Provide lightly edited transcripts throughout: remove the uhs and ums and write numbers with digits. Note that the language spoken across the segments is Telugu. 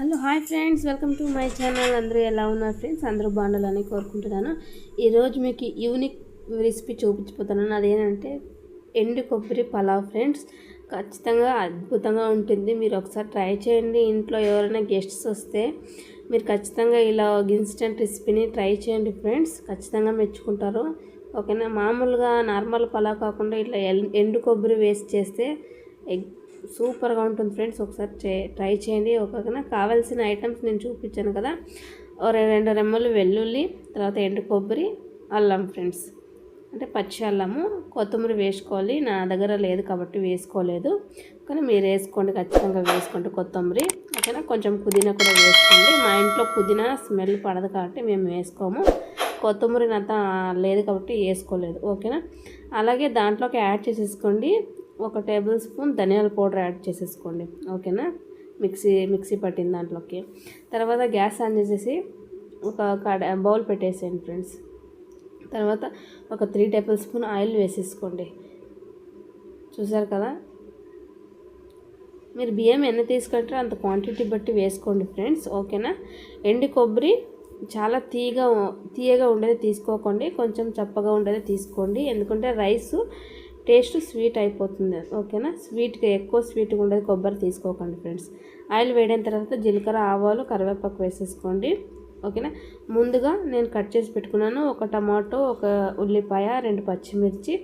Hello hi friends, welcome to my channel. అందరూ ఎలా ఉన్నారు ఫ్రెండ్స్? అందరూ బాగుండాలని కోరుకుంటున్నాను. ఈరోజు మీకు యూనిక్ రెసిపీ చూపించిపోతున్నాను. అదేంటంటే ఎండు కొబ్బరి పలావ్ ఫ్రెండ్స్. ఖచ్చితంగా అద్భుతంగా ఉంటుంది. మీరు ఒకసారి ట్రై చేయండి. ఇంట్లో ఎవరైనా గెస్ట్స్ వస్తే మీరు ఖచ్చితంగా ఇలా ఇన్స్టెంట్ రెసిపీని ట్రై చేయండి ఫ్రెండ్స్. ఖచ్చితంగా మెచ్చుకుంటారు. ఓకేనా? మామూలుగా నార్మల్ పలావ్ కాకుండా ఇట్లా ఎండు కొబ్బరి వేసి చేస్తే సూపర్గా ఉంటుంది ఫ్రెండ్స్. ఒకసారి ట్రై చేయండి. ఓకేనా? కావాల్సిన ఐటమ్స్ నేను చూపించాను కదా. 2 రెమ్మలు వెల్లుల్లి, తర్వాత ఎండు కొబ్బరి, అల్లం ఫ్రెండ్స్, అంటే పచ్చి అల్లము, కొత్తిమీర వేసుకోవాలి. నా దగ్గర లేదు కాబట్టి వేసుకోలేదు, కానీ మీరు వేసుకోండి, ఖచ్చితంగా వేసుకోండి కొత్తిమీర. ఓకేనా? కొంచెం పుదీనా కూడా వేసుకోండి. మా ఇంట్లో పుదీనా స్మెల్ పడదు కాబట్టి మేము వేసుకోము. కొత్తిమీర అంతా లేదు కాబట్టి వేసుకోలేదు. ఓకేనా? అలాగే దాంట్లోకి యాడ్ చేసేసుకోండి 1 టేబుల్ స్పూన్ ధనియాల పౌడర్ యాడ్ చేసేసుకోండి. ఓకేనా? మిక్సీ పట్టిన దాంట్లోకి. తర్వాత గ్యాస్ ఆన్ చేసేసి ఒక బౌల్ పెట్టేసేయండి ఫ్రెండ్స్. తర్వాత ఒక 3 టేబుల్ స్పూన్ ఆయిల్ వేసేసుకోండి. చూసారు కదా? మీరు బియ్యం ఎన్ని తీసుకుంటారో అంత క్వాంటిటీ బట్టి వేసుకోండి ఫ్రెండ్స్. ఓకేనా? ఎండు కొబ్బరి చాలా తీయగా ఉండేది తీసుకోకండి, కొంచెం చప్పగా ఉండేది తీసుకోండి. ఎందుకంటే రైస్ టేస్ట్ స్వీట్ అయిపోతుంది. ఓకేనా? ఎక్కువ స్వీట్గా ఉండేది కొబ్బరి తీసుకోకండి ఫ్రెండ్స్. ఆయిల్ వేడిన తర్వాత జీలకర్ర, ఆవాలు, కరివేపాకు వేసేసుకోండి. ఓకేనా? ముందుగా నేను కట్ చేసి పెట్టుకున్నాను 1 టమాటో, 1 ఉల్లిపాయ, 2 పచ్చిమిర్చి,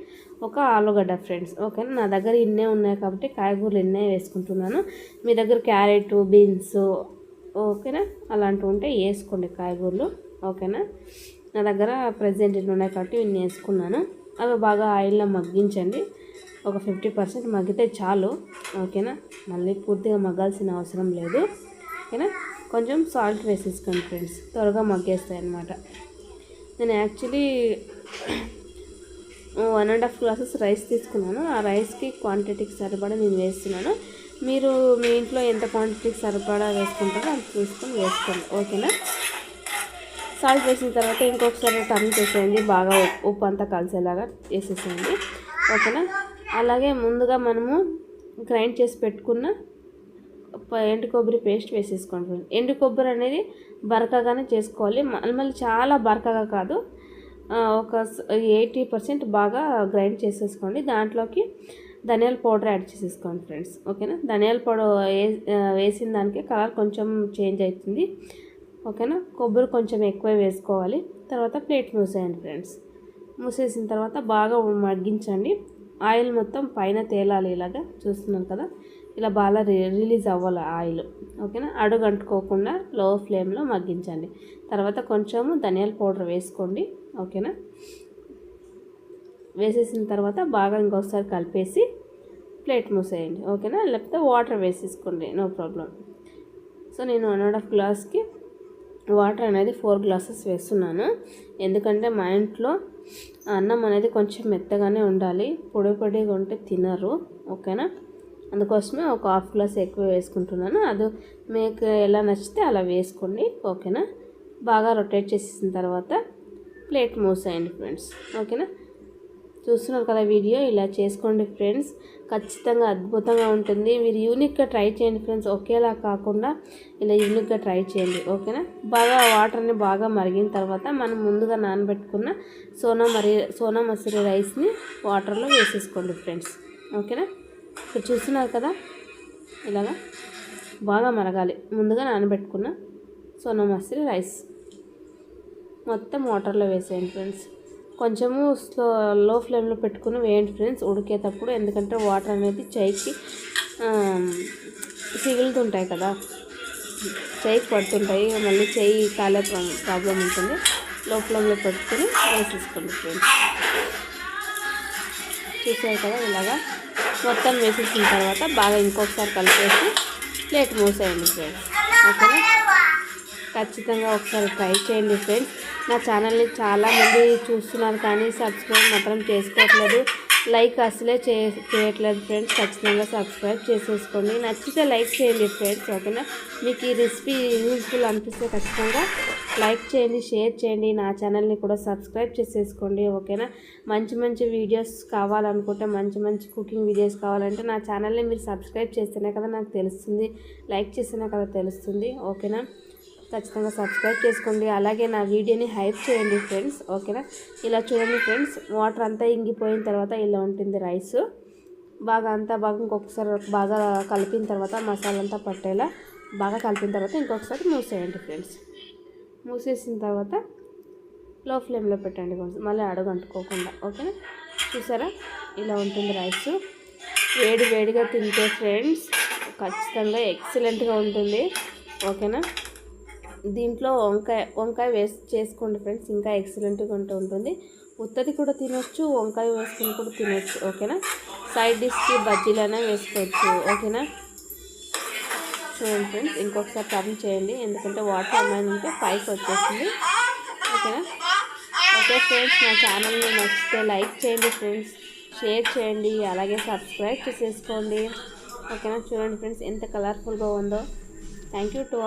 1 ఆలుగడ్డ ఫ్రెండ్స్. ఓకేనా? నా దగ్గర ఇన్నే ఉన్నాయి కాబట్టి కాయగూరలు ఇన్నే వేసుకుంటున్నాను. మీ దగ్గర క్యారెట్, బీన్స్, ఓకేనా, అలాంటివి ఉంటే వేసుకోండి కాయగూరలు. ఓకేనా? నా దగ్గర ప్రజెంట్ ఇన్ని ఉన్నాయి కాబట్టి ఇన్ని వేసుకున్నాను. అవి బాగా ఆయిల్లో మగ్గించండి. ఒక 50% మగ్గితే చాలు. ఓకేనా? మళ్ళీ పూర్తిగా మగ్గాల్సిన అవసరం లేదు. ఓకేనా? కొంచెం సాల్ట్ వేసేసుకోండి ఫ్రెండ్స్, త్వరగా మగ్గేస్తాయి అన్నమాట. నేను యాక్చువల్లీ 1.5 గ్లాసెస్ రైస్ తీసుకున్నాను. ఆ రైస్కి క్వాంటిటీకి సరిపడా నేను వేస్తున్నాను. మీరు మీ ఇంట్లో ఎంత క్వాంటిటీకి సరిపడా వేసుకుంటారో అది చూసుకొని వేసుకోండి. ఓకేనా? సాల్ట్ వేసిన తర్వాత ఇంకొకసారి టర్న్ చేసేయండి. బాగా ఉప్పు అంతా కలిసేలాగా వేసేసేయండి. ఓకేనా? అలాగే ముందుగా మనము గ్రైండ్ చేసి పెట్టుకున్న ఎండు కొబ్బరి పేస్ట్ వేసేసుకోండి. ఎండు కొబ్బరి అనేది బరకగానే చేసుకోవాలి. మళ్ళీ చాలా బరకగా కాదు, ఒక 80% బాగా గ్రైండ్ చేసేసుకోండి. దాంట్లోకి ధనియాల పౌడర్ యాడ్ చేసేసుకోండి ఫ్రెండ్స్. ఓకేనా? ధనియాల పౌడర్ వేసిన దానికి కలర్ కొంచెం చేంజ్ అవుతుంది. ఓకేనా? కొబ్బరి కొంచెం ఎక్కువ వేసుకోవాలి. తర్వాత ప్లేట్ మూసేయండి ఫ్రెండ్స్. మూసేసిన తర్వాత బాగా మగ్గించండి. ఆయిల్ మొత్తం పైన తేలాలి. ఇలాగా చూస్తున్నాను కదా, ఇలా బాగా రిలీజ్ అవ్వాలి ఆయిల్. ఓకేనా? అడుగు అంటుకోకుండా లో ఫ్లేమ్లో మగ్గించండి. తర్వాత కొంచెము ధనియాల పౌడర్ వేసుకోండి. ఓకేనా? వేసేసిన తర్వాత బాగా ఇంకొకసారి కలిపేసి ప్లేట్ మూసేయండి. ఓకేనా? లేకపోతే వాటర్ వేసేసుకోండి, నో ప్రాబ్లం. సో నేను 1.5 గ్లాస్కి వాటర్ అనేది 4 గ్లాసెస్ వేస్తున్నాను. ఎందుకంటే మా ఇంట్లో అన్నం అనేది కొంచెం మెత్తగానే ఉండాలి, పొడిగా ఉంటే తినరు. ఓకేనా? అందుకోసమే ఒక 1/2 గ్లాస్ ఎక్కువ వేసుకుంటున్నాను. అది మీకు ఎలా నచ్చితే అలా వేసుకోండి. ఓకేనా? బాగా రొటేట్ చేసేసిన తర్వాత ప్లేట్ మూసేయండి ఫ్రెండ్స్. ఓకేనా? చూస్తున్నారు కదా వీడియో, ఇలా చేసుకోండి ఫ్రెండ్స్. ఖచ్చితంగా అద్భుతంగా ఉంటుంది. మీరు యూనిక్గా ట్రై చేయండి ఫ్రెండ్స్. ఒకేలా కాకుండా ఇలా యూనిక్గా ట్రై చేయండి. ఓకేనా? బాగా వాటర్ని బాగా మరిగిన తర్వాత మనం ముందుగా నానబెట్టుకున్న సోనా మసూరి రైస్ని వాటర్లో వేసేసుకోండి ఫ్రెండ్స్. ఓకేనా? ఇక్కడ చూస్తున్నారు కదా, ఇలాగా బాగా మరగాలి. ముందుగా నానబెట్టుకున్న సోనా మసూరి రైస్ మొత్తం వాటర్లో వేసేయండి ఫ్రెండ్స్. కొంచెము లో ఫ్లేమ్లో పెట్టుకుని వేయండి ఫ్రెండ్స్ ఉడికేటప్పుడు. ఎందుకంటే వాటర్ అనేది చేయికి సిగులుతుంటాయి కదా, చేయికి పడుతుంటాయి, మళ్ళీ చేయి కాలే ప్రాబ్లం ఉంటుంది. లో ఫ్లేమ్లో పెట్టుకుని వేసేసుకోండి ఫ్రెండ్స్. చూసారు కదా, ఇలాగా మొత్తం వేసేసిన తర్వాత బాగా ఇంకొకసారి కలిపేసి ప్లేట్ మూసేయండి ఫ్రెండ్స్. ఓకేనా? ఖచ్చితంగా ఒకసారి ట్రై చేయండి ఫ్రెండ్స్. నా ఛానల్ని చాలామంది చూస్తున్నారు కానీ సబ్స్క్రైబ్ మాత్రం చేసుకోవట్లేదు. లైక్ అసలే చేయట్లేదు ఫ్రెండ్స్. ఖచ్చితంగా సబ్స్క్రైబ్ చేసేసుకోండి. నచ్చితే లైక్ చేయండి ఫ్రెండ్స్, ఓకేనా. మీకు ఈ రెసిపీ యూజ్ఫుల్ అనిపిస్తే ఖచ్చితంగా లైక్ చేయండి, షేర్ చేయండి. నా ఛానల్ని కూడా సబ్స్క్రైబ్ చేసేసుకోండి, ఓకేనా. మంచి మంచి వీడియోస్ కావాలనుకుంటే, మంచి మంచి కుకింగ్ వీడియోస్ కావాలంటే నా ఛానల్ని మీరు సబ్స్క్రైబ్ చేస్తేనే కదా నాకు తెలుస్తుంది, లైక్ చేస్తేనే కదా తెలుస్తుంది, ఓకేనా. ఖచ్చితంగా సబ్స్క్రైబ్ చేసుకోండి. అలాగే నా వీడియోని హైప్ చేయండి ఫ్రెండ్స్, ఓకేనా. ఇలా చూడండి ఫ్రెండ్స్, వాటర్ అంతా ఇంగిపోయిన తర్వాత ఇలా ఉంటుంది రైస్. బాగా ఇంకొకసారి బాగా కలిపిన తర్వాత మసాలా అంతా పట్టేలా బాగా కలిపిన తర్వాత ఇంకొకసారి మూసేయండి ఫ్రెండ్స్. మూసేసిన తర్వాత లో ఫ్లేమ్లో పెట్టండి కొంచెం, మళ్ళీ అడుగు అంటుకోకుండా, ఓకేనా. చూసారా ఇలా ఉంటుంది రైస్. వేడిగా తింటే ఫ్రెండ్స్ ఖచ్చితంగా ఎక్సలెంట్గా ఉంటుంది, ఓకేనా. దీంట్లో వంకాయ చేసుకోండి ఫ్రెండ్స్, ఇంకా ఎక్సలెంట్గా ఉంటుంది. ఉత్తది కూడా తినొచ్చు, వంకాయ వేసుకుని కూడా తినొచ్చు, ఓకేనా. సైడ్ డిష్కి బజ్జీలైనా వేసుకోవచ్చు, ఓకేనా. చూడండి ఫ్రెండ్స్, ఇంకొకసారి టర్న్ చేయండి, ఎందుకంటే వాటర్ ఏమైనా ఉంటే పైకి వచ్చేసింది, ఓకేనా. ఓకే ఫ్రెండ్స్, నా ఛానల్ని నచ్చితే లైక్ చేయండి ఫ్రెండ్స్, షేర్ చేయండి, అలాగే సబ్స్క్రైబ్ చేసేసుకోండి, ఓకేనా. చూడండి ఫ్రెండ్స్ ఎంత కలర్ఫుల్గా ఉందో. Thank you to